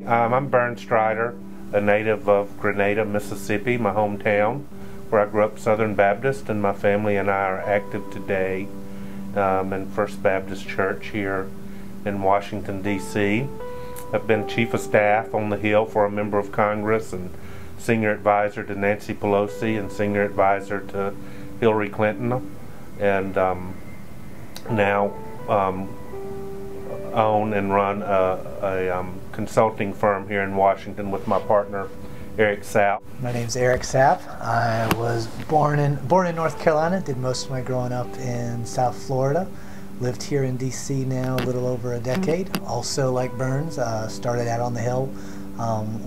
I'm Vern Strider, a native of Grenada, Mississippi, my hometown, where I grew up Southern Baptist, and my family and I are active today in First Baptist Church here in Washington, D.C. I've been Chief of Staff on the Hill for a member of Congress and Senior Advisor to Nancy Pelosi and Senior Advisor to Hillary Clinton, and now own and run a consulting firm here in Washington with my partner Eric Sapp. My name's Eric Sapp. I was born in North Carolina, did most of my growing up in South Florida. Lived here in D.C. now a little over a decade. Also, like Burns, started out on the Hill,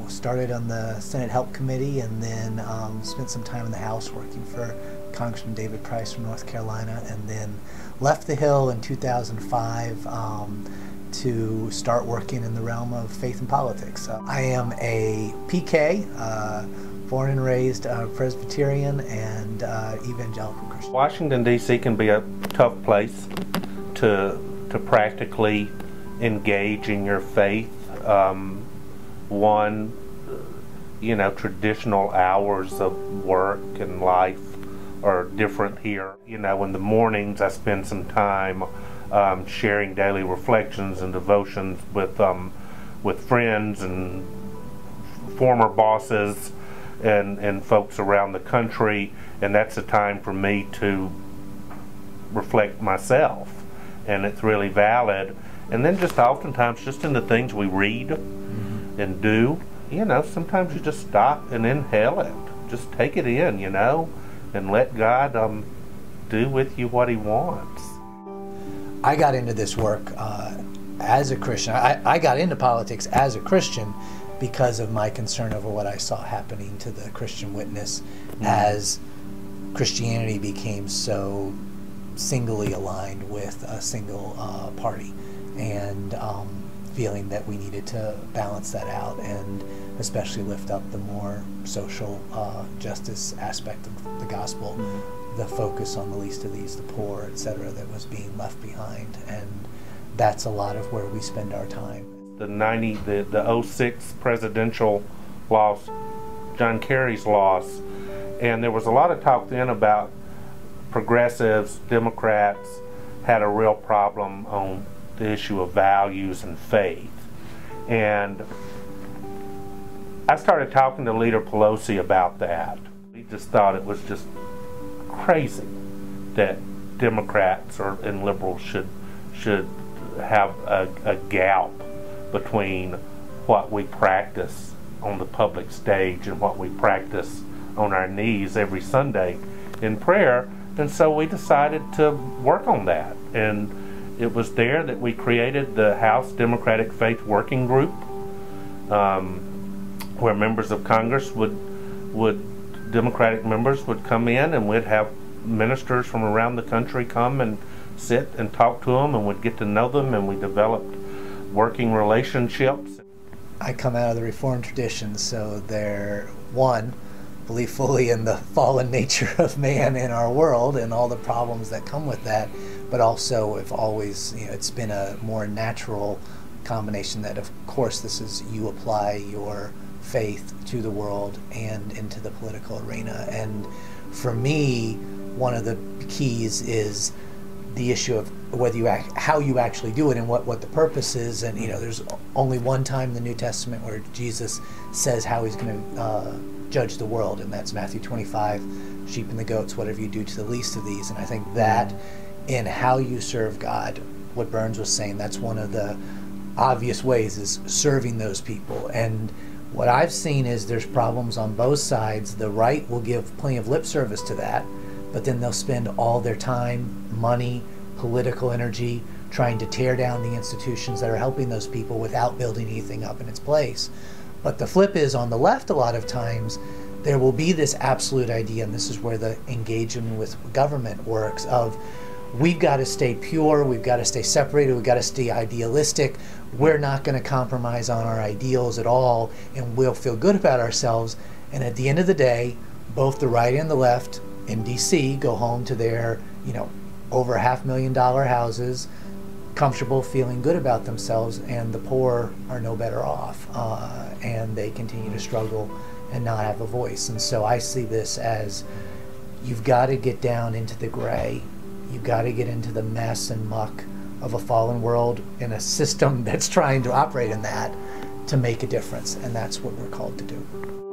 started on the Senate Help Committee, and then spent some time in the House working for Congressman David Price from North Carolina, and then left the Hill in 2005 to start working in the realm of faith and politics. I am a PK, born and raised Presbyterian and evangelical Christian. Washington, D.C. can be a tough place to practically engage in your faith. Traditional hours of work and life are different here. In the mornings I spend some time sharing daily reflections and devotions with friends and former bosses and folks around the country, and that's a time for me to reflect myself, and it's really valid. And then just oftentimes just in the things we read and do, sometimes you just stop and inhale it, just take it in, and let God do with you what He wants. I got into this work as a Christian. I got into politics as a Christian because of my concern over what I saw happening to the Christian witness as Christianity became so singly aligned with a single party, and feeling that we needed to balance that out and especially lift up the more social justice aspect of the gospel, the focus on the least of these, the poor, etc., that was being left behind. And that's a lot of where we spend our time. The 06 presidential loss, John Kerry's loss, and there was a lot of talk then about progressives, Democrats had a real problem on the issue of values and faith. And I started talking to Leader Pelosi about that. We just thought it was just crazy that Democrats and liberals should have a gap between what we practice on the public stage and what we practice on our knees every Sunday in prayer. And so we decided to work on that, and it was there that we created the House Democratic Faith Working Group, where members of Congress Democratic members would come in, and we'd have ministers from around the country come and sit and talk to them, and we'd get to know them, and we developed working relationships. I come out of the Reformed tradition, so they're, one, believe fully in the fallen nature of man in our world and all the problems that come with that, but also have always, it's been a more natural combination that, of course, this is you apply your faith to the world and into the political arena. And for me, one of the keys is the issue of whether how you actually do it and what the purpose is. And there's only one time in the New Testament where Jesus says how He's going to judge the world, and that's Matthew 25, sheep and the goats, whatever you do to the least of these. And I think that in how you serve God, what Burns was saying, that's one of the obvious ways, is serving those people. And what I've seen is there's problems on both sides. The right will give plenty of lip service to that, but then they'll spend all their time, money, political energy trying to tear down the institutions that are helping those people without building anything up in its place. But the flip is, on the left, a lot of times there will be this absolute idea, and this is where the engagement with government works, of we've got to stay pure, we've got to stay separated, we've got to stay idealistic, we're not going to compromise on our ideals at all, and we'll feel good about ourselves. And at the end of the day, both the right and the left in DC go home to their, over $500,000 houses, comfortable feeling good about themselves, and the poor are no better off, and they continue to struggle and not have a voice. And so I see this as, you've got to get down into the gray. You've got to get into the mess and muck of a fallen world in a system that's trying to operate in that to make a difference, and that's what we're called to do.